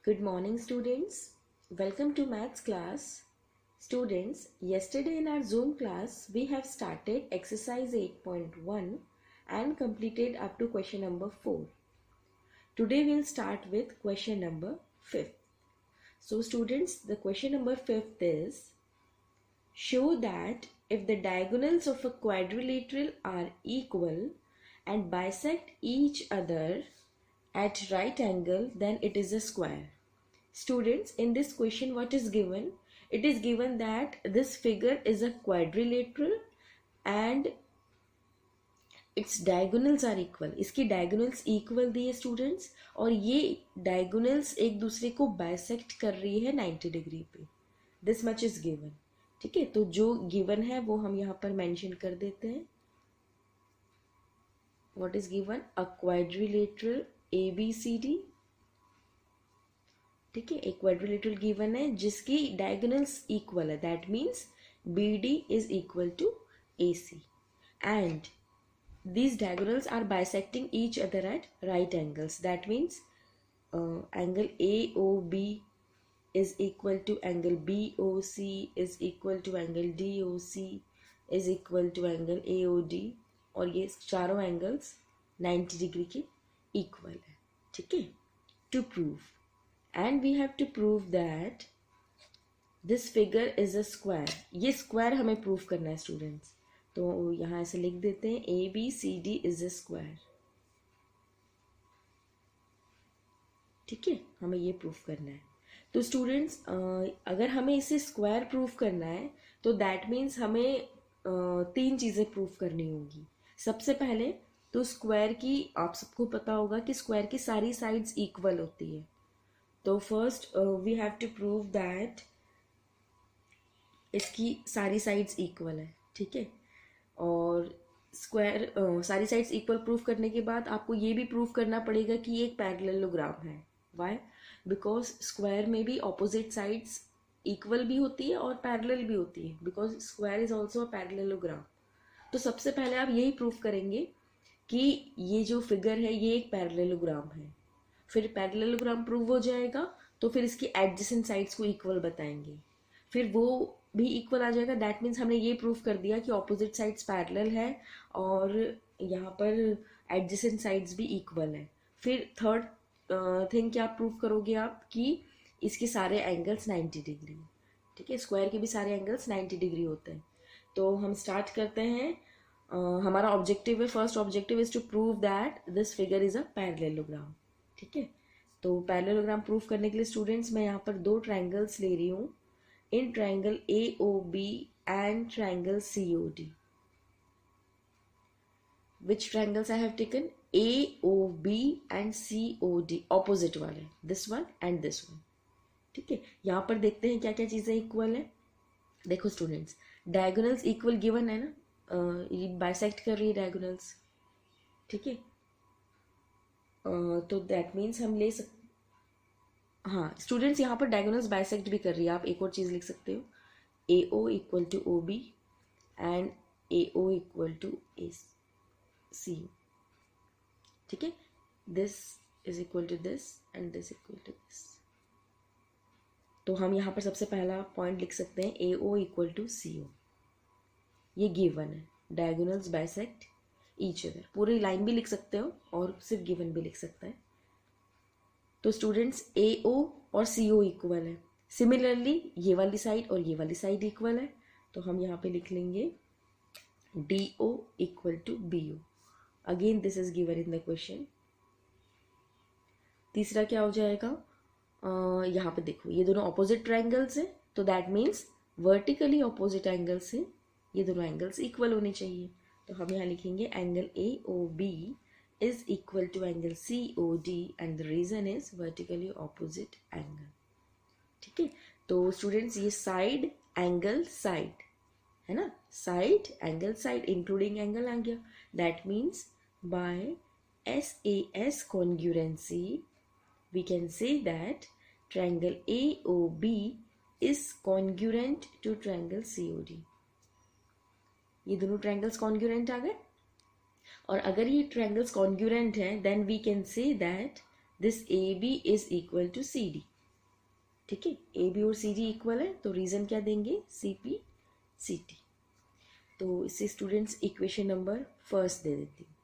Good morning, students. Welcome to maths class. Students, yesterday in our Zoom class, we have started exercise 8.1 and completed up to question number 4. Today we'll start with question number 5. So students, the question number 5 is, show that if the diagonals of a quadrilateral are equal and bisect each other at right angle, then it is a square. Students, in this question what is given? It is given that this figure is a quadrilateral and its diagonals are equal. इसकी diagonals equal दी है students और ये diagonals एक दूसरे को bisect कर रही है 90 डिग्री पे. This much is given. ठीक है, तो जो given है वो हम यहाँ पर mention कर देते हैं. What is given? A quadrilateral ABCD. ठीक है, एक क्वाड्रिलेटरल गिवन है जिसकी डायगोनल्स इक्वल है. That means BD is equal to AC and these diagonals are bisecting each other at right angles. That means angle AOB is equal to angle BOC is equal to angle DOC is equal to angle AOD और ये चारों angles 90 degree के equal है. ठीक है, to prove and we have to prove that this figure is a square. ये square हमें prove करना है students. तो यहाँ ऐसे लिख देते हैं ABCD is a square. ठीक है, हमें ये prove करना है. तो students अगर हमें इसे square prove करना है तो that means हमें तीन चीज़ें prove करनी होंगी. सबसे पहले तो square की आप सबको पता होगा कि square की सारी sides equal होती है. तो first we have to prove that इसकी सारी साइड्स इक्वल है. ठीक है, और स्क्वायर सारी साइड्स इक्वल प्रूव करने के बाद आपको ये भी प्रूव करना पड़ेगा कि ये एक पैरेललोग्राम है. व्हाई? बिकॉज स्क्वायर में भी ऑपोजिट साइड्स इक्वल भी होती है और पैरेलल भी होती है, because square is also a parallelogram. तो सबसे पहले आप यही प्रूव करेंगे कि ये जो फिगर है ये एक पैरेललोग्राम है. फिर पैरेललोग्राम प्रूव हो जाएगा तो फिर इसकी एडजेसेंट साइड्स को इक्वल बताएंगे, फिर वो भी इक्वल आ जाएगा. दैट मीन्स हमने ये प्रूव कर दिया कि ऑपोजिट साइड्स पैरेलल है और यहाँ पर एडजेसेंट साइड्स भी इक्वल है. फिर थर्ड थिंग क्या प्रूव करोगे आप कि इसके सारे एंगल्स 90 डिग्री. ठीक है, स्क्वायर के भी सारे एंगल्स 90 डिग्री होते हैं. तो हम स्टार्ट करते हैं. हमारा ऑब्जेक्टिव है, first objective is to prove that this figure is a parallelogram. ठीक है, तो पैरेललोग्राम प्रूफ करने के लिए स्टूडेंट्स मैं यहाँ पर दो ट्रायंगल्स ले रही हूँ. In triangle AOB and triangle COD. Which triangles I have taken? AOB एंड COD, ऑपोजिट वाले, this one and this one. ठीक है, यहाँ पर देखते हैं क्या क्या चीज़ें इक्वल है. देखो स्टूडेंट्स, डायगोनल्स इक्वल गिवन है ना, ये बाइसेक्ट कर रही है डायगोनल्स. ठीक है, तो दैट मीन्स हम ले सकते. हाँ स्टूडेंट्स, यहाँ पर डायगोनल्स बाइसेक्ट भी कर रही है. आप एक और चीज़ लिख सकते हो, AO equal to OB and AO equal to AC. ठीक है, this is equal to this and this equal to this. तो हम यहाँ पर सबसे पहला पॉइंट लिख सकते हैं AO इक्वल टू CO. ये गिवन है, डायगोनल्स बाइसेक्ट ईच अदर. पूरी लाइन भी लिख सकते हो और सिर्फ गिवन भी लिख सकता है. तो स्टूडेंट्स AO और CO इक्वल है. सिमिलरली ये वाली साइड और ये वाली साइड इक्वल है. तो हम यहाँ पे लिख लेंगे DO equal to BO. Again this is given in the question. तीसरा क्या हो जाएगा? यहाँ पे देखो ये दोनों ऑपोजिट ट्रायंगल्स हैं, तो that means vertically opposite angle से ये दोनों एंगल्स इक्वल होने चाहिए. तो हम यहाँ लिखेंगे angle AOB is equal to angle COD and the reason is vertically opposite angle. ठीक है, तो स्टूडेंट्स ये साइड एंगल साइड है ना, side angle side including angle आ गया. That means by SAS congruency we can say that triangle AOB is congruent to triangle COD. ये दोनों ट्रायंगल्स कॉन्ग्रुएंट आ गए. और अगर ये ट्रायंगल्स कॉन्ग्रुएंट हैं then we can say that this AB is equal to CD. ठीक है, A B और सी डी इक्वल है तो रीज़न क्या देंगे, सी पी सी टी। तो इससे स्टूडेंट्स इक्वेशन नंबर फर्स्ट दे देती हूँ,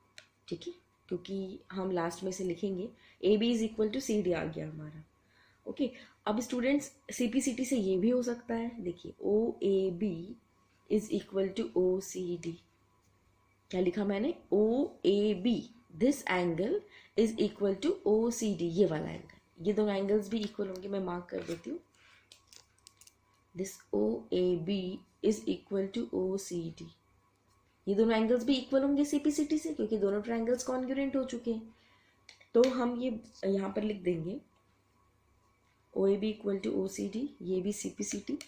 ठीक है, क्योंकि हम लास्ट में से लिखेंगे A B is equal to C D आ गया हमारा। ओके, अब students C P C T से ये भी हो सकता है, देखिए O A B is equal to O C D. क्या लिखा मैंने, O A B this angle is equal to O C D, ये वाला एंगल, ये दोनों एंगल्स भी इक्वल होंगे, मैं मार्क कर देती हूँ। This O A B is equal to O C D, ये दोनों एंगल्स भी इक्वल होंगे सीपीसीटी से क्योंकि दोनों ट्रायंगल्स कॉन्ग्रुएंट हो चुके हैं। तो हम ये यहाँ पर लिख देंगे O A B equal to O C D, ये भी सीपीसीटी।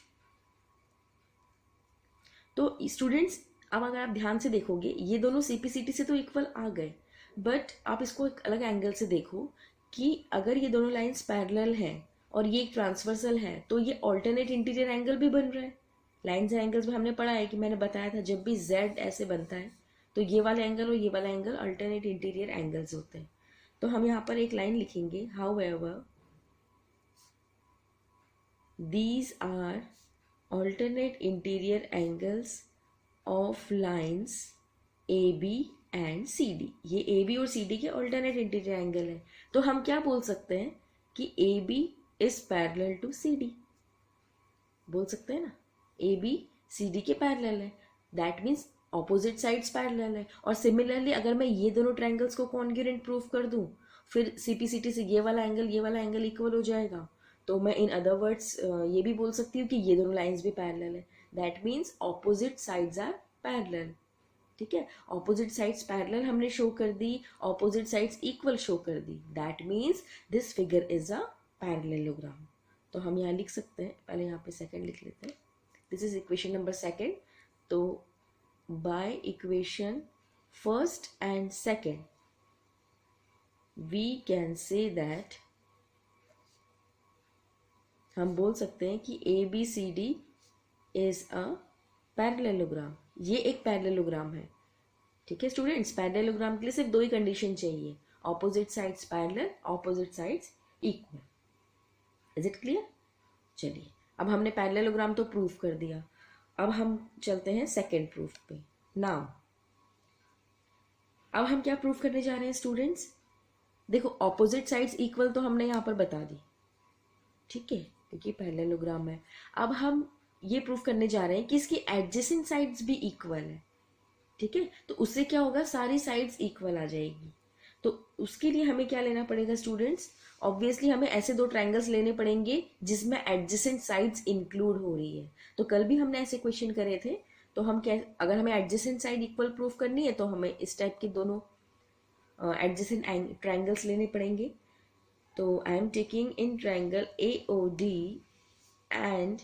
तो स्टूडेंट्स अब अगर आप ध्यान से देखोगे ये दोनों सीपीसीटी से तो इक्वल आ गए, बट आप इसको एक अलग एंगल से देखो कि अगर ये दोनों लाइंस पैरेलल हैं और ये एक ट्रांसवर्सल है तो ये ऑल्टरनेट इंटीरियर एंगल भी बन रहा है। लाइन्स एंड एंगल्स में हमने पढ़ा है कि मैंने बताया था जब भी z ऐसे बनता है तो ये वाला एंगल और ये वाला एंगल अल्टरनेट इंटीरियर एंगल्स होते हैं। तो हम यहाँ पर एक लाइन लिखेंगे, however these are alternate interior angles of lines AB and CD। ये AB और CD के alternate interior angle है, तो हम क्या बोल सकते हैं कि AB is parallel to CD, बोल सकते हैं ना, AB CD के parallel है, that means opposite sides parallel है। और similarly अगर मैं ये दोनों triangles को congruent proof कर दूं फिर CPCT से ये वाला एंगल इक्वल हो जाएगा। तो मैं इन अदर वर्ड्स ये भी बोल सकती हूँ कि ये दोनों लाइंस भी पैरेलल है, that means opposite sides are parallel. ठीक है, ऑपोजिट साइड्स पैरेलल हमने शो कर दी, ऑपोजिट साइड्स इक्वल शो कर दी, that means this figure is a parallelogram. तो हम यहाँ लिख सकते हैं, पहले यहाँ पे सेकंड लिख लेते हैं, this is equation number second. तो by equation first and second we can say that, हम बोल सकते हैं कि A B C D is a parallelogram, ये एक पैरेललोग्राम है। ठीक है स्टूडेंट्स, पैरेललोग्राम के लिए सिर्फ दो ही कंडीशन चाहिए, opposite sides parallel, opposite sides equal. Is it clear? चलिए अब हमने पैरेललोग्राम तो प्रूफ कर दिया, अब हम चलते हैं सेकेंड प्रूफ पे। नाउ अब हम क्या प्रूफ करने जा रहे हैं स्टूडेंट्स, देखो ऑपोजिट साइड्स इक्वल तो हमने यहाँ पर बता दी, ठीक है, क्योंकि पैरेललोग्राम है। अब हम ये प्रूफ करने जा रहे हैं कि इसकी एडजेसेंट साइड्स भी इक्वल है। ठीक है, तो उससे क्या होगा, सारी साइड्स इक्वल आ जाएगी। तो उसके लिए हमें क्या लेना पड़ेगा स्टूडेंट्स, ऑब्वियसली हमें ऐसे दो ट्रायंगल्स लेने पड़ेंगे जिसमें एडजेसेंट साइड्स इंक्लूड हो रही है। तो कल भी हमने ऐसे क्वेश्चन करे थे, तो हम क्या, अगर हमें एडजेसेंट साइड इक्वल प्रूफ करनी है तो हमें इस टाइप के दोनों एडजेसेंट ट्रायंगल्स लेने पड़ेंगे। तो I am taking in triangle AOD and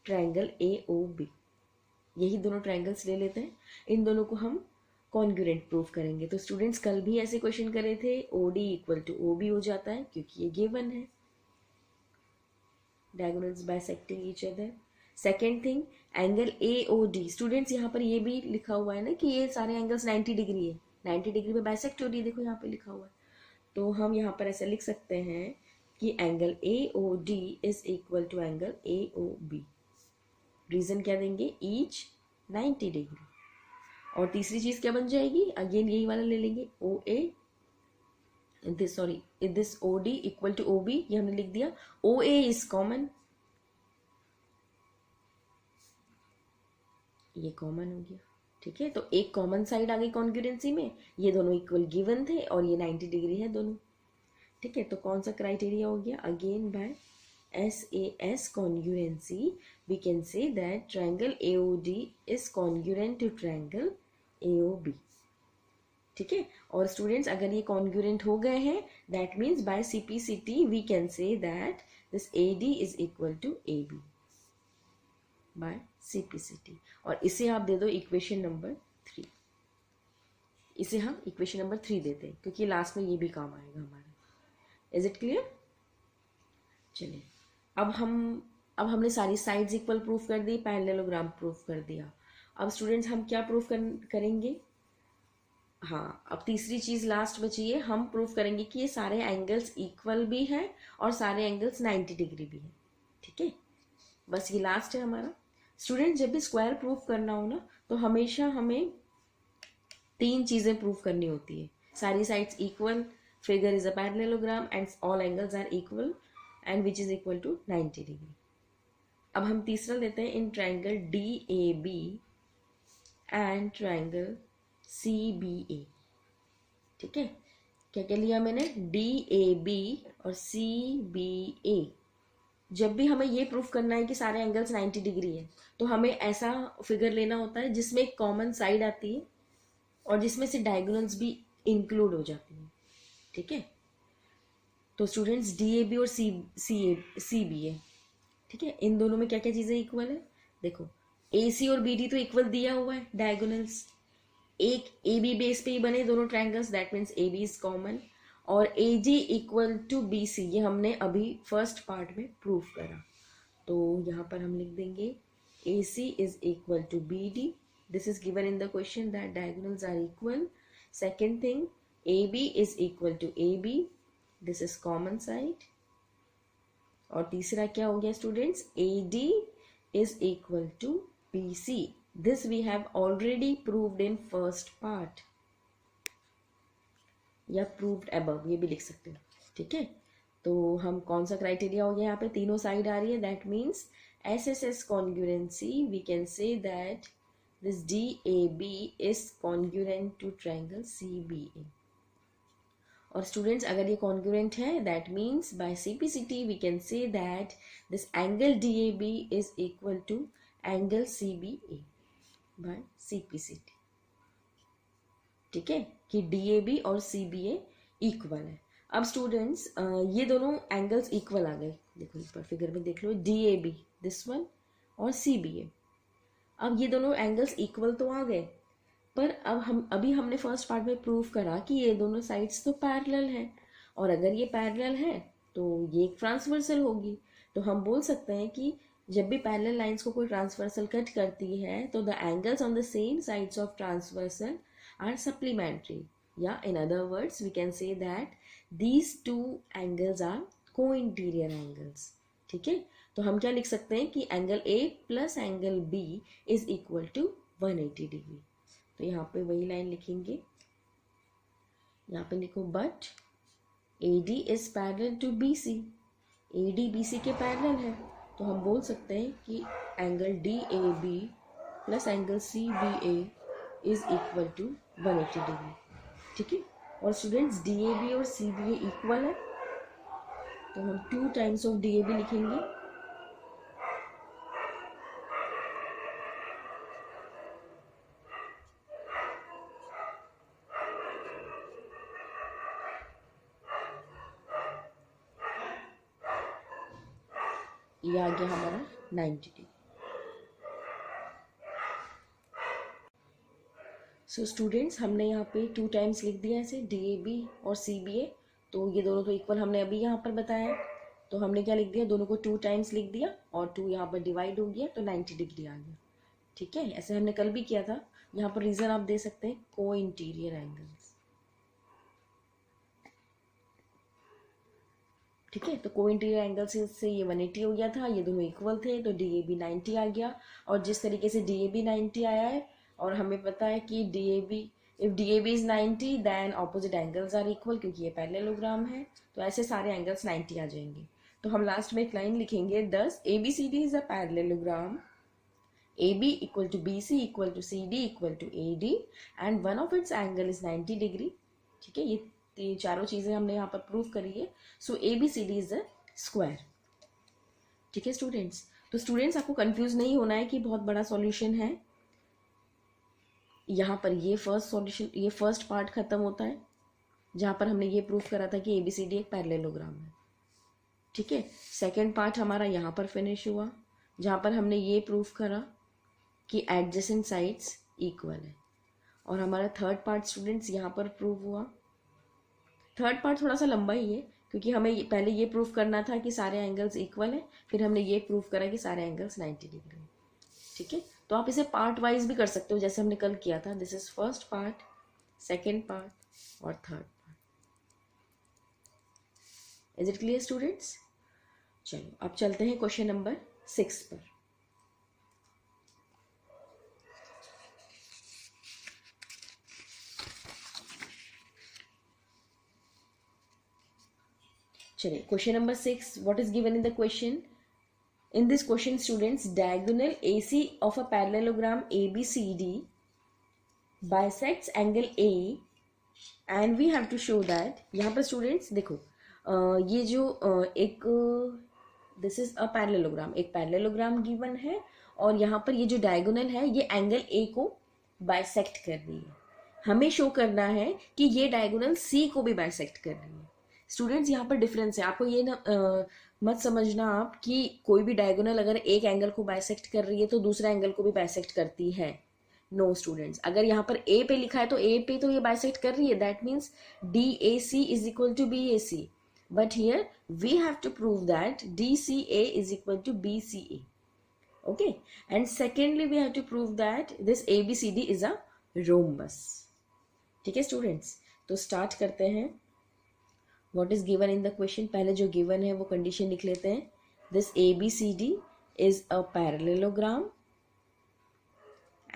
triangle AOB, यही दोनों ट्रायंगल्स ले लेते हैं, इन दोनों को हम कॉन्ग्रुएंट प्रूफ करेंगे। तो स्टूडेंट्स कल भी ऐसे क्वेश्चन करे थे, OD इक्वल टू OB हो जाता है क्योंकि ये गिवन है, diagonals bisecting each other. Second thing, angle AOD, students यहाँ पर ये भी लिखा हुआ है ना कि ये सारे एंगल्स 90 डिग्री है, 90 डिग्री में बाइसेक्ट हो रही है, देखो यहाँ पे लिखा हुआ है। तो हम यहाँ पर ऐसा लिख सकते हैं कि angle AOD is equal to angle AOB। Reason क्या देंगे, ईच 90 डिग्री। और तीसरी चीज क्या बन जाएगी, अगेन यही वाला ले लेंगे, OA this OD equal to OB, ये हमने लिख दिया। OA इज कॉमन, ये कॉमन हो गया। ठीक है, तो एक कॉमन साइड आ गई कॉन्ग्रुएंसी में, ये दोनों इक्वल गिवन थे और ये 90 डिग्री है दोनों। ठीक है, तो कौन सा क्राइटेरिया हो गया, again by SAS congruency we can say that triangle AOD is congruent to triangle AOB। ठीक है, और स्टूडेंट्स अगर ये कॉन्ग्रुएंट हो गए हैं that means bye CPCT we can say that this AD is equal to AB by CPCT। और इसे आप दे दो इक्वेशन नंबर 3, इसे हम इक्वेशन नंबर 3 देते हैं क्योंकि लास्ट में ये भी काम आएगा हमारा। Is it clear? चलिए अब हमने सारी साइड्स इक्वल प्रूफ कर दी, पैरेललोग्राम प्रूफ कर दिया। अब स्टूडेंट्स हम क्या प्रूफ करेंगे, हाँ अब तीसरी चीज लास्ट बची है, हम प्रूफ करेंगे कि ये सारे एंगल्स इक्वल भी हैं और सारे एंगल्स 90 डिग्री भी हैं। ठीक है, बस ये लास्ट है हमारा। स्टूडेंट जब भी स्क्वायर प्रूफ करना हो ना, तो हमेशा हमें 3 चीज़ें प्रूफ करनी होती है। सारी sides equal, figure is a parallelogram and all angles are equal and which is equal to 90 degree. अब हम तीसरा लेते हैं, in triangle D A B and triangle C B A. ठीक है, क्या क्या लिया मैंने, डी ए बी और सी बी ए। जब भी हमें ये प्रूफ करना है कि सारे एंगल्स 90 डिग्री है, तो हमें ऐसा फिगर लेना होता है जिसमें एक कॉमन साइड आती है और जिसमें से डायगोनल्स भी इंक्लूड हो जाती हैं। ठीक है, तो स्टूडेंट्स डी ए बी और सी बी ए, ठीक है, इन दोनों में क्या क्या चीज़ें इक्वल है। देखो, ए सी और बी डी तो इक्वल दिया हुआ है, डायगोनल्स एक ए बी बेस पे ही बने दोनों triangles, that means A B is common. और A D equal to B C, ये हमने अभी फर्स्ट पार्ट में प्रूफ करा, तो यहाँ पर हम लिख देंगे A C is equal to B D. This is given in the question that diagonals are equal. Second thing, A B is equal to A B, this is common side. और तीसरा क्या हो गया students, A D is equal to B C. This we have already proved in first part, या proved above, ये भी लिख सकते हो। ठीक है, तो हम कौन सा क्राइटेरिया हो गया, यहाँ पे तीनों साइड आ रही है, that means S S S congruency, we can say that this D A B is congruent to triangle C B A. और स्टूडेंट्स अगर ये कॉन्ग्रुएंट है, that means by CPCT we can say that this angle D A B is equal to angle C B A by CPCT. ठीक है, कि D A B और C B ए equal है। अब स्टूडेंट्स ये दोनों एंगल्स इक्वल आ गए, देखो इस पर फिगर में देख लो, D A B this one और सी बी ए। अब ये दोनों एंगल्स इक्वल तो आ गए, पर अब हमने फर्स्ट पार्ट में प्रूव करा कि ये दोनों साइड्स तो पैरेलल हैं, और अगर ये पैरेलल है तो ये एक ट्रांसवर्सल होगी। तो हम बोल सकते हैं कि जब भी पैरेलल लाइंस को कोई ट्रांसवर्सल कट करती है, तो the angles on the same sides of transversal are supplementary, या in other words we can say that these two angles are co-interior angles। ठीक है, तो हम क्या लिख सकते हैं कि angle A plus angle B is equal to 180 degree. तो यहाँ पे वही लाइन लिखेंगे, यहाँ पे लिखो but AD is parallel to BC, AD BC के पैरेलल है, तो हम बोल सकते हैं कि angle DAB plus angle CBA is equal to 180 degree. ठीक है, और स्टूडेंट्स डी ए बी और सी बी ए इक्वल है, तो हम 2 times of D A B लिखेंगे, ये आ गया हमारा 90 डिग्री। सो स्टूडेंट्स हमने यहाँ पे 2 टाइम्स लिख दिया ऐसे, डी ए बी और सी बी ए, तो ये दोनों तो इक्वल हमने अभी यहाँ पर बताया, तो हमने क्या लिख दिया, दोनों को 2 टाइम्स लिख दिया और 2 यहाँ पर डिवाइड हो गया, तो 90 डिग्री आ गया। ठीक है, ऐसे हमने कल भी किया था। यहाँ पर रीज़न आप दे सकते हैं, को इंटीरियर एंगल्स। ठीक है, तो को इंटीरियर एंगल से ये 180 हो गया था, ये दोनों इक्वल थे, तो डी ए बी 90 आ गया। और जिस तरीके से डी ए बी 90 आया है, और हमें पता है कि D A B, if D A B is 90 then opposite angles are equal, क्योंकि ये पैरेललोग्राम है, तो ऐसे सारे एंगल्स 90 आ जाएंगे। तो हम लास्ट में एक लाइन लिखेंगे, this A B C D is a parallelogram, A B equal to B C equal to C D equal to A D and one of its angle is 90 degree. ठीक है, ये चारों चीज़ें हमने यहाँ पर प्रूव करी है। So A B C D is a square. ठीक है स्टूडेंट्स, तो स्टूडेंट्स आपको कंफ्यूज नहीं होना है कि बहुत बड़ा सॉल्यूशन है। यहाँ पर ये फर्स्ट सॉल्यूशन, ये फर्स्ट पार्ट खत्म होता है जहाँ पर हमने ये प्रूफ करा था कि ए बी सी डी एक पैरेललोग्राम है। ठीक है, सेकेंड पार्ट हमारा यहाँ पर फिनिश हुआ, जहाँ पर हमने ये प्रूफ करा कि एडजेसेंट साइड्स इक्वल है। और हमारा थर्ड पार्ट स्टूडेंट्स यहाँ पर प्रूव हुआ। थर्ड पार्ट थोड़ा सा लंबा ही है, क्योंकि हमें पहले ये प्रूफ करना था कि सारे एंगल्स इक्वल है, फिर हमने ये प्रूफ करा कि सारे एंगल्स 90 डिग्री है। ठीक है, तो आप इसे पार्ट वाइज भी कर सकते हो, जैसे हमने कल किया था। This is first part, second part और third part. Is it clear students? चलो अब चलते हैं क्वेश्चन नंबर 6 पर। चलिए question number 6, what is given in the question? In this question, students, diagonal AC of a parallelogram ABCD bisects angle A and we have to show that, यहाँ पर students देखो ये जो एक this is a parallelogram, एक parallelogram given है और यहाँ पर ये जो diagonal है ये angle A को bisect कर रही है। हमें शो करना है कि ये diagonal C को भी bisect कर रही है। स्टूडेंट्स यहाँ पर डिफरेंस है, आपको ये ना मत समझना आप कि कोई भी डायगोनल अगर एक एंगल को बाइसेक्ट कर रही है तो दूसरा एंगल को भी बाइसेक्ट करती है। नो स्टूडेंट्स, अगर यहाँ पर ए पे लिखा है तो ए पे तो ये बाइसेक्ट कर रही है, that means D A C is equal to B A C, but here we have to prove that D C A is equal to B C A. Okay, and secondly we have to prove that this A B C D is a rhombus. ठीक है students, तो start करते हैं। What is given in the question? पहले जो given है वो condition लिख लेते हैं। This ABCD is a parallelogram,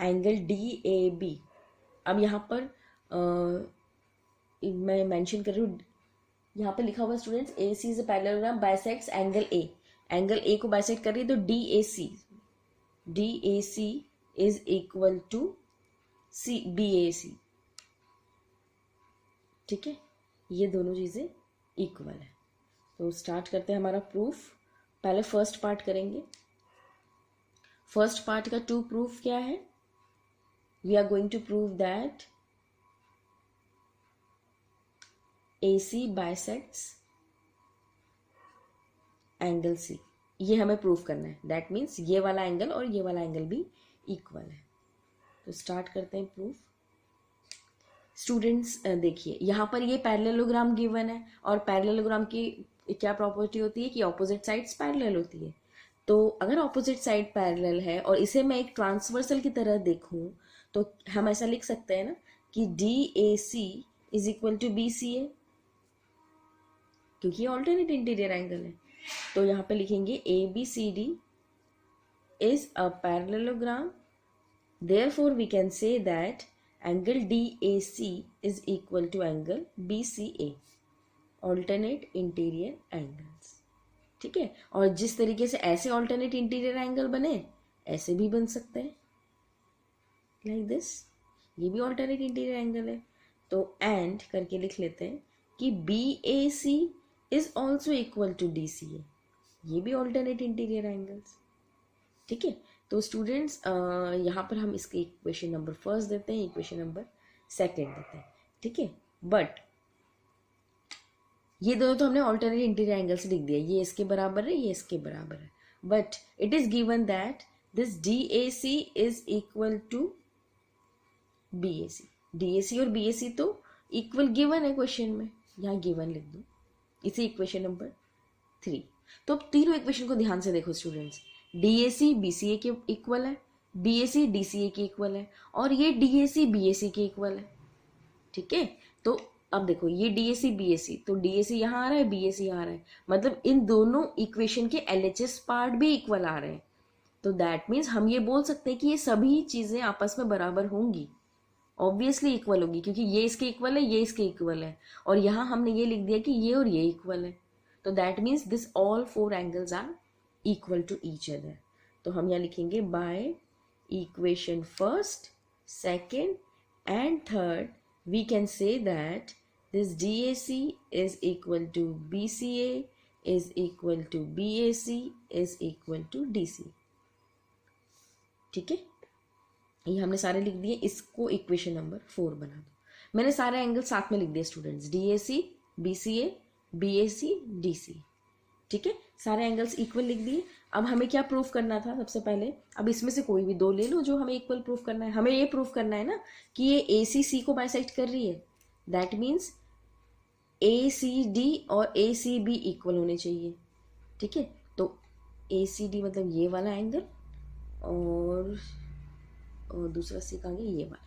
angle DAB। अब यहाँ पर मैं मेंशन कर रही हूँ, यहाँ पर लिखा हुआ students AC is a parallelogram bisects angle A, angle A को बाइसेक्ट कर रही है तो DAC is equal to BAC। ठीक है, ये दोनों चीज़ें इक्वल है। तो स्टार्ट करते हैं हमारा प्रूफ। पहले फर्स्ट पार्ट करेंगे। फर्स्ट पार्ट का टू प्रूफ क्या है? We are going to prove that AC bisects angle C। ये हमें प्रूफ करना है, दैट मीन्स ये वाला एंगल और ये वाला एंगल भी इक्वल है। तो स्टार्ट करते हैं प्रूफ। स्टूडेंट्स देखिए यहाँ पर ये पैरेललोग्राम गिवन है और पैरेललोग्राम की क्या प्रॉपर्टी होती है कि ऑपोजिट साइड्स पैरेलल होती है। तो अगर ऑपोजिट साइड पैरेलल है और इसे मैं एक ट्रांसवर्सल की तरह देखूं तो हम ऐसा लिख सकते हैं ना कि DAC is equal to BCA, क्योंकि ये ऑल्टरनेट इंटीरियर एंगल है। तो यहाँ पे लिखेंगे ABCD is a parallelogram, therefore we can say that angle DAC is equal to angle BCA, alternate interior angles। ठीक है, और जिस तरीके से ऐसे alternate interior angle बने ऐसे भी बन सकते हैं like this, ये भी alternate interior angle है। तो and करके लिख लेते हैं कि BAC is also equal to DCA, ये भी alternate interior angles। ठीक है, तो स्टूडेंट्स यहाँ पर हम इसके इक्वेशन नंबर फर्स्ट देते हैं, इक्वेशन नंबर सेकेंड देते हैं। ठीक है, बट ये दोनों तो हमने ऑल्टरनेट इंटीरियर एंगल से लिख दिया, ये इसके बराबर है, ये इसके बराबर है, but it is given that this DAC is equal to BAC। DAC और BAC तो इक्वल गिवन है क्वेश्चन में, यहाँ गिवन लिख दो, इसी इक्वेशन नंबर 3। तो अब तीनों इक्वेशन को ध्यान से देखो स्टूडेंट्स, DAC BCA के इक्वल है, BAC DCA के इक्वल है और ये DAC BAC के इक्वल है। ठीक है, तो अब देखो ये DAC BAC, तो DAC यहाँ आ रहा है, BAC यहाँ आ रहा है, मतलब इन दोनों इक्वेशन के LHS पार्ट भी इक्वल आ रहे हैं। तो दैट मीन्स हम ये बोल सकते हैं कि ये सभी चीज़ें आपस में बराबर होंगी, ऑब्वियसली इक्वल होगी, क्योंकि ये इसके इक्वल है, ये इसके इक्वल है, और यहाँ हमने ये लिख दिया कि ये और ये इक्वल है। तो that means this all 4 angles are equal to each other. तो हम यहाँ लिखेंगे by equation first, second and third we can say that this DAC is equal to BCA is equal to BAC is equal to DC। ठीक है, ये हमने सारे लिख दिए, इसको इक्वेशन नंबर 4 बना दो। मैंने सारे एंगल साथ में लिख दिए students, DAC BCA BAC DC। ठीक है, सारे एंगल्स इक्वल लिख दिए। अब हमें क्या प्रूफ करना था सबसे पहले, अब इसमें से कोई भी दो ले लो जो हमें इक्वल प्रूफ करना है। हमें ये प्रूफ करना है ना कि ये ACC को बाइसेक्ट कर रही है, दैट मीन्स ACD और ACB इक्वल होने चाहिए। ठीक है, तो ACD मतलब ये वाला एंगल और दूसरा सी कहाँ गया, ये वाला,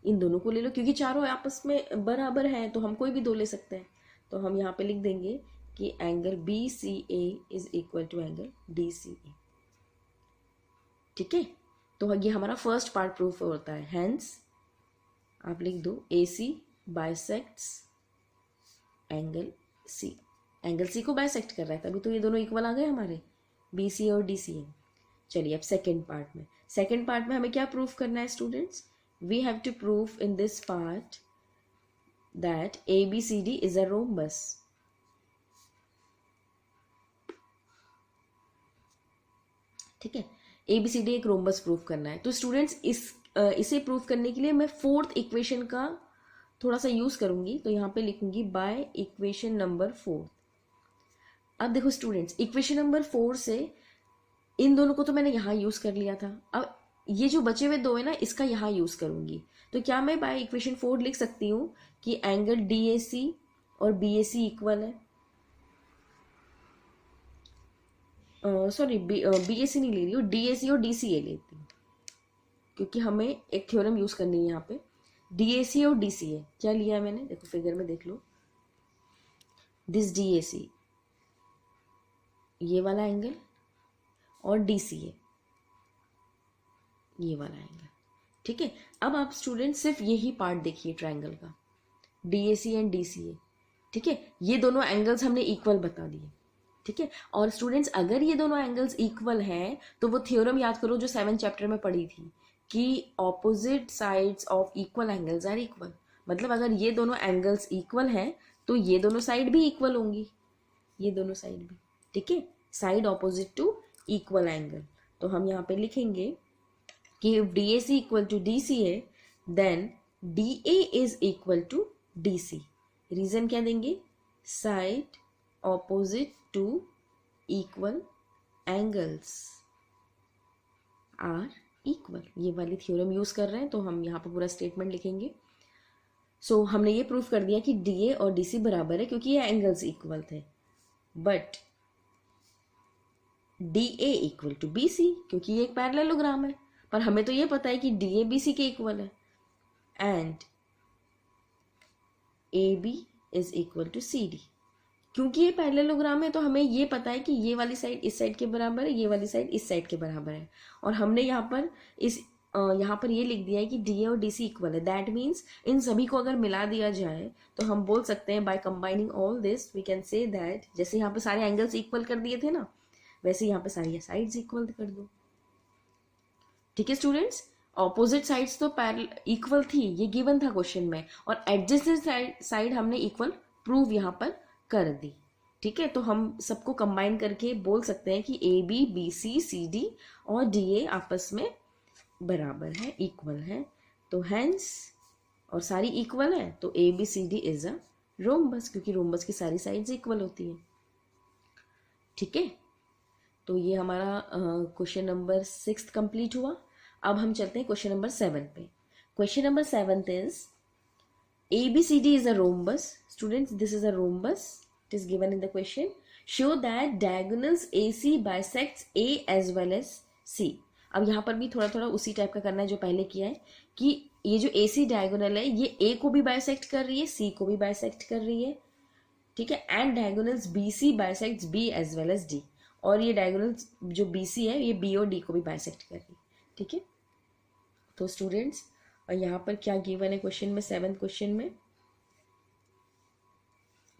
इन दोनों को ले लो क्योंकि चारों आपस में बराबर हैं, तो हम कोई भी दो ले सकते हैं। तो हम यहाँ पे लिख देंगे कि angle B C A is equal to angle D C A. ठीक है, तो ये हमारा फर्स्ट पार्ट प्रूफ होता है। हेंस आप लिख दो A C bisects angle C. Angle C को बाइसेक्ट कर रहा है, तभी तो ये दोनों इक्वल आ गए हमारे, बी सी और डी सी ए। चलिए अब सेकेंड पार्ट में हमें क्या प्रूफ करना है students? We have to proof in this part that A B C D is a rhombus. ठीक है, ए बी सी डी एक रोम्बस प्रूफ करना है। तो स्टूडेंट्स इसे प्रूफ करने के लिए मैं फोर्थ इक्वेशन का थोड़ा सा यूज करूंगी, तो यहाँ पे लिखूंगी बाय इक्वेशन नंबर 4। अब देखो स्टूडेंट्स, इक्वेशन नंबर 4 से इन दोनों को तो मैंने यहाँ यूज कर लिया था, अब ये जो बचे हुए दो है ना, इसका यहाँ यूज करूंगी। तो क्या मैं बाय इक्वेशन 4 लिख सकती हूँ कि एंगल डी ए सी और बी ए सी इक्वल है? सॉरी, बी ए सी नहीं ले रही हूँ, डी ए सी और डी सी ए लेती हूँ, क्योंकि हमें एक थ्योरम यूज करनी है यहाँ पे। डी ए सी और डी सी ए क्या लिया है मैंने, देखो फिगर में देख लो, दिस डी ए सी ये वाला एंगल और डी सी ए ये वाला एंगल। ठीक है, अब आप स्टूडेंट सिर्फ यही पार्ट देखिए ट्रायंगल का, D A C and D C A. ठीक है, ये दोनों एंगल्स हमने इक्वल बता दिए। ठीक है, और स्टूडेंट्स अगर ये दोनों एंगल्स इक्वल हैं तो वो थ्योरम याद करो जो 7th चैप्टर में पढ़ी थी कि opposite sides of equal angles are equal. मतलब अगर ये दोनों एंगल्स इक्वल हैं तो ये दोनों साइड भी इक्वल होंगी, ये दोनों साइड भी। ठीक है, side opposite to equal angle. तो हम यहाँ पे लिखेंगे कि if DAC equal to DCA then DA is equal to DC। Reason क्या देंगे? Side opposite to equal angles are equal. ये वाली थ्योरम यूज कर रहे हैं, तो हम यहाँ पर पूरा स्टेटमेंट लिखेंगे। सो हमने ये प्रूफ कर दिया कि DA और DC बराबर है क्योंकि ये एंगल्स इक्वल थे, but DA equal to BC क्योंकि ये एक पैरेललोग्राम है। पर हमें तो ये पता है कि DA BC के इक्वल है, and AB is equal to CD। क्योंकि ये पैरेललोग्राम है तो हमें ये पता है कि ये वाली साइड इस साइड के बराबर है, ये वाली साइड इस साइड के बराबर है। और हमने यहाँ पर ये लिख दिया है कि DA और DC इक्वल है। दैट मीन्स इन सभी को अगर मिला दिया जाए तो हम बोल सकते हैं by combining all this we can say that, जैसे यहाँ पे सारे एंगल्स इक्वल कर दिए थे ना, वैसे यहाँ पे सारी साइड्स इक्वल कर दो। ठीक है स्टूडेंट्स, ऑपोजिट साइड्स तो इक्वल थी, ये गिवन था क्वेश्चन में, और एडजेसेंट साइड हमने इक्वल प्रूव यहाँ पर कर दी। ठीक है, तो हम सबको कंबाइन करके बोल सकते हैं कि A B B C C D और डी ए आपस में बराबर है, इक्वल है। तो हेंस, और सारी इक्वल है तो A B C D is a rhombus, क्योंकि रोम्बस की सारी साइड्स इक्वल होती हैं। ठीक है, तो ये हमारा क्वेश्चन नंबर 6 कंप्लीट हुआ। अब हम चलते हैं क्वेश्चन नंबर 7 पे। Question number 7 is ABCD is a rhombus. Students, this is a rhombus. It is given in the question. Show that diagonals AC bisects A as well as C. अब यहाँ पर भी थोड़ा थोड़ा उसी टाइप का करना है जो पहले किया है, कि ये जो AC डायगोनल है ये A को भी बाइसेक्ट कर रही है, C को भी बाइसेक्ट कर रही है। ठीक है, and diagonals BC bisects B as well as D। और ये डायगोनल्स जो BC है ये B और D को भी बाइसेक्ट कर रही है। ठीक है, तो स्टूडेंट्स यहाँ पर क्या गिवन है क्वेश्चन में, 7th क्वेश्चन में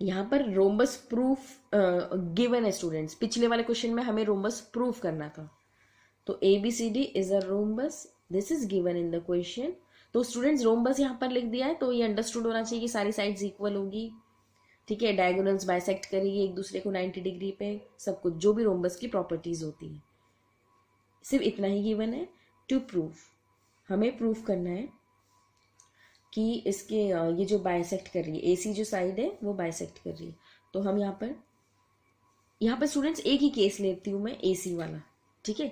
यहाँ पर रोम्बस प्रूफ गिवन है स्टूडेंट्स। पिछले वाले क्वेश्चन में हमें रोम्बस प्रूफ करना था, तो ABCD is a rhombus, this is given in the question. तो स्टूडेंट्स रोम्बस यहाँ पर लिख दिया है, तो ये अंडरस्टूड होना चाहिए कि सारी साइड्स इक्वल होगी। ठीक है, डायगोनल्स बाइसेक्ट करेगी एक दूसरे को 90 डिग्री पे, सब कुछ जो भी रोम्बस की प्रॉपर्टीज होती है, सिर्फ इतना ही गिवन है। टू प्रूफ, हमें प्रूफ करना है कि इसके ये जो बाइसेक्ट कर रही है, AC जो साइड है वो बाइसेक्ट कर रही है। तो हम यहाँ पर स्टूडेंट्स एक ही केस लेती हूँ मैं, AC वाला। ठीक है,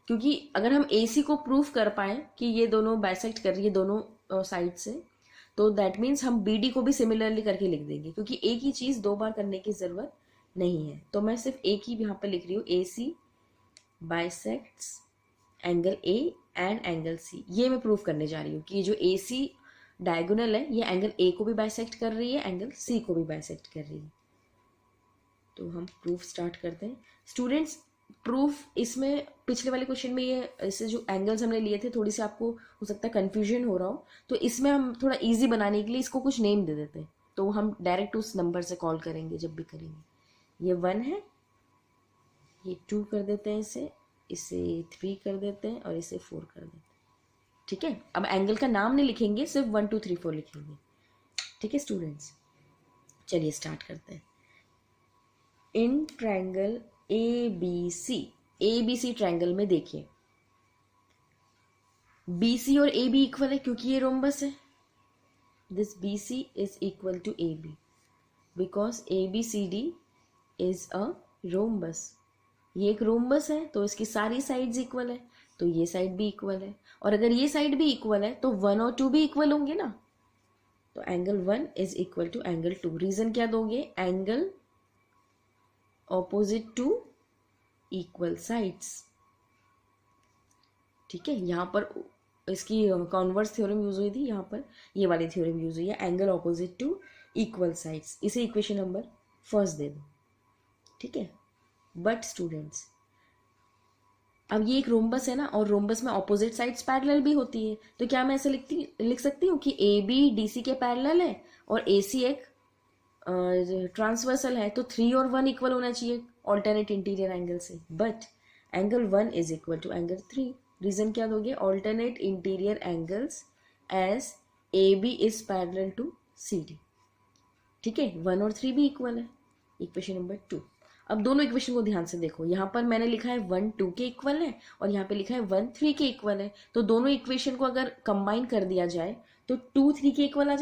क्योंकि अगर हम AC को प्रूफ कर पाए कि ये दोनों बाइसेक्ट कर रही है दोनों साइड से, तो दैट मीन्स हम BD को भी सिमिलरली करके लिख देंगे, क्योंकि एक ही चीज़ 2 बार करने की ज़रूरत नहीं है। तो मैं सिर्फ एक ही यहाँ पर लिख रही हूँ, AC bisects angle A and angle C। ये मैं प्रूफ करने जा रही हूँ कि ये जो AC डायगोनल है ये एंगल A को भी बाइसेक्ट कर रही है, एंगल C को भी बाइसेक्ट कर रही है। तो हम प्रूफ स्टार्ट करते हैं स्टूडेंट्स। प्रूफ इसमें पिछले वाले क्वेश्चन में ये इससे जो एंगल्स हमने लिए थे थोड़ी सी आपको हो सकता है कन्फ्यूजन हो रहा हो, तो इसमें हम थोड़ा इजी बनाने के लिए इसको कुछ नेम दे देते हैं। तो हम डायरेक्ट उस नंबर से कॉल करेंगे जब भी करेंगे। ये 1 है, ये 2 कर देते हैं, इसे 3 कर देते हैं और इसे 4 कर देते हैं। ठीक है, अब एंगल का नाम नहीं लिखेंगे, सिर्फ 1 2 3 4 लिखेंगे। ठीक है स्टूडेंट्स, चलिए स्टार्ट करते हैं। In triangle A B C triangle में देखिए बी सी और ए बी इक्वल है क्योंकि ये रोम्बस है। This B C is equal to A B because A B C D is a rhombus. ये एक रोम्बस है तो इसकी सारी साइड्स इक्वल है, तो ये साइड भी इक्वल है, और अगर ये साइड भी इक्वल है तो 1 और 2 भी इक्वल होंगे ना। तो angle 1 is equal to angle 2। Reason क्या दोगे? Angle opposite to equal sides. ठीक है, यहाँ पर इसकी कॉन्वर्स थ्योरम यूज हुई थी, यहाँ पर ये वाली थ्योरम यूज हुई है, angle opposite to equal sides. इसे इक्वेशन नंबर फर्स्ट दे दो। ठीक है, बट स्टूडेंट्स अब ये एक रोम्बस है ना, और रोम्बस में ऑपोजिट साइड्स पैरेलल भी होती है, तो क्या मैं ऐसे लिख सकती हूँ कि ए बी डी सी के पैरेलल है और ए सी एक ट्रांसवर्सल है, तो 3 और 1 इक्वल होना चाहिए ऑल्टरनेट इंटीरियर एंगल से। But angle 1 is equal to angle 3। Reason क्या दोगे? Alternate interior angles as A B is parallel to C D. ठीक है, 1 और 3 भी इक्वल है, इक्वेशन नंबर 2। अब दोनों इक्वेशन को ध्यान से देखो, यहाँ पर मैंने लिखा है 1 2 के इक्वल है और यहाँ पे लिखा है 1 3 के इक्वल है। तो दोनों इक्वेशन को अगर कंबाइन कर दिया जाए तो 2 3 के इक्वल आ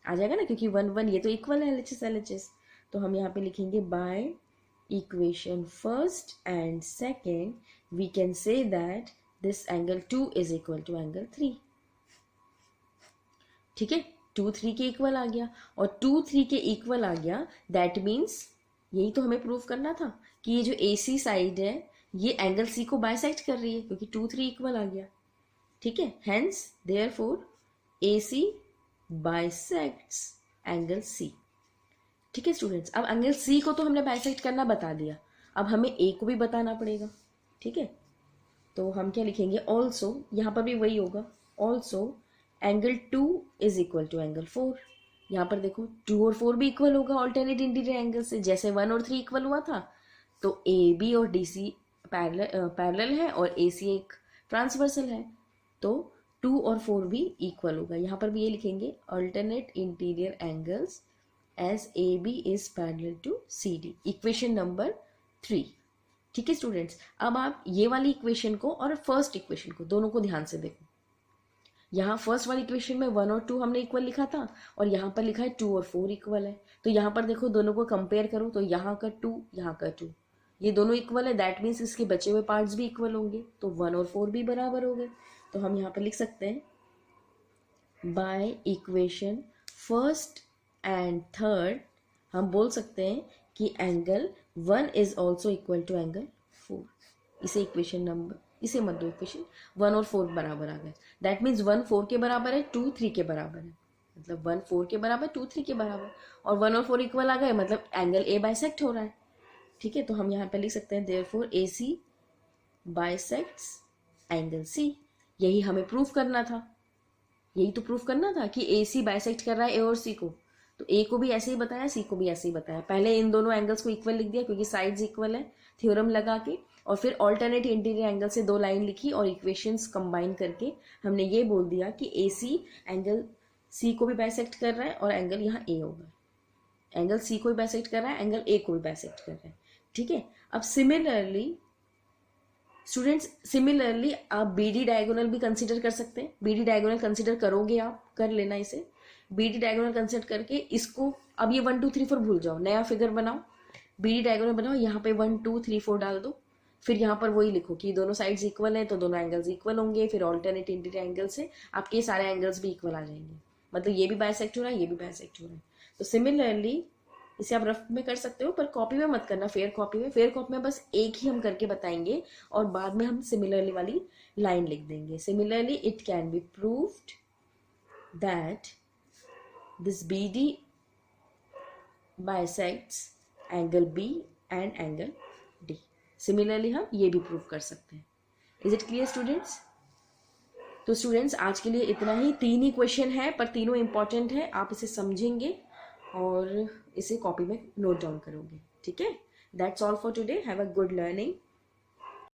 जाएगा ना, क्योंकि 1 1 ये तो इक्वल है LHS। तो हम यहाँ पे लिखेंगे by equation first and second we can say that this angle 2 is equal to angle 3। ठीक है, 2 3 के इक्वल आ गया, और 2 3 के इक्वल आ गया, दैट मीन्स यही तो हमें प्रूव करना था कि ये जो AC साइड है ये एंगल C को बाइसेक्ट कर रही है, क्योंकि 2 3 इक्वल आ गया। ठीक है, hence therefore AC bisects angle C। ठीक है स्टूडेंट्स, अब एंगल C को तो हमने बाइसेक्ट करना बता दिया, अब हमें A को भी बताना पड़ेगा। ठीक है, तो हम क्या लिखेंगे? ऑल्सो, यहाँ पर भी वही होगा, also angle 2 is equal to angle 4। यहाँ पर देखो 2 और 4 भी इक्वल होगा ऑल्टरनेट इंटीरियर एंगल से, जैसे 1 और 3 इक्वल हुआ था। तो AB और DC पैरेलल है और AC एक ट्रांसवर्सल है, तो 2 और 4 भी इक्वल होगा। यहाँ पर भी ये लिखेंगे alternate interior angles as AB is parallel to CD, equation number 3। ठीक है स्टूडेंट्स, अब आप ये वाली इक्वेशन को और फर्स्ट इक्वेशन को दोनों को ध्यान से देखो। यहाँ फर्स्ट वाली इक्वेशन में 1 और 2 हमने इक्वल लिखा था, और यहाँ पर लिखा है 2 और 4 इक्वल है। तो यहाँ पर देखो दोनों को कंपेयर करो, तो यहाँ का 2 यहाँ का 2, ये दोनों इक्वल है, दैट मीन्स इसके बचे हुए पार्ट्स भी इक्वल होंगे, तो 1 और 4 भी बराबर हो गए। तो हम यहाँ पर लिख सकते हैं by equation first and third हम बोल सकते हैं कि angle 1 is also equal to angle 4। इसे इक्वेशन नंबर, इसे मत दो इक्वेशन, 1 और 4 बराबर आ गए, दैट मीन्स 1 4 के बराबर है, 2 3 के बराबर है, मतलब 1 4 के बराबर 2 3 के बराबर, और 1 और 4 इक्वल आ गए, मतलब एंगल A बाइसेक्ट हो रहा है। ठीक है, तो हम यहाँ पे लिख सकते हैं therefore AC bisects angle C। यही हमें प्रूफ करना था, यही तो प्रूफ करना था कि AC बाइसेक्ट कर रहा है A और C को, तो A को भी ऐसे ही बताया, C को भी ऐसे ही बताया। पहले इन दोनों एंगल्स को इक्वल लिख दिया क्योंकि साइड्स इक्वल है, थ्योरम लगा के, और फिर ऑल्टरनेट इंटीरियर एंगल से 2 लाइन लिखी और इक्वेशंस कंबाइन करके हमने ये बोल दिया कि AC एंगल C को भी बाइसेक्ट कर रहा है और एंगल यहाँ A होगा, एंगल C को भी बाइसेक्ट कर रहा है, एंगल A को भी बाइसेक्ट कर रहा है। ठीक है, अब सिमिलरली स्टूडेंट्स, सिमिलरली आप BD डायगोनल भी कंसिडर कर सकते हैं। BD डायगोनल कंसिडर करोगे आप, कर लेना इसे, BD डायगोनल कंसिडर करके इसको, अब ये 1 2 3 4 भूल जाओ, नया फिगर बनाओ, BD डायगोनल बनाओ, यहाँ पे 1 2 3 4 डाल दो, फिर यहाँ पर वही लिखो कि दोनों साइड्स इक्वल हैं तो दोनों एंगल्स इक्वल होंगे, फिर ऑल्टरनेट इंटीरियर एंगल से आपके सारे एंगल्स भी इक्वल आ जाएंगे, मतलब ये भी बाइसेक्ट हो रहा है, ये भी बाइसेक्ट हो रहा है। तो सिमिलरली इसे आप रफ में कर सकते हो, पर कॉपी में मत करना, फेयर कॉपी में बस एक ही हम करके बताएंगे और बाद में हम सिमिलरली वाली लाइन लिख देंगे। Similarly it can be proved that this BD bisects angle B and angle D. Similarly हम ये भी प्रूव कर सकते हैं। Is it clear students? तो स्टूडेंट्स आज के लिए इतना ही। 3 ही क्वेश्चन है पर तीनों इंपॉर्टेंट है। आप इसे समझेंगे और इसे कॉपी में नोट डाउन करोगे, ठीक है? That's all for today. Have a good learning.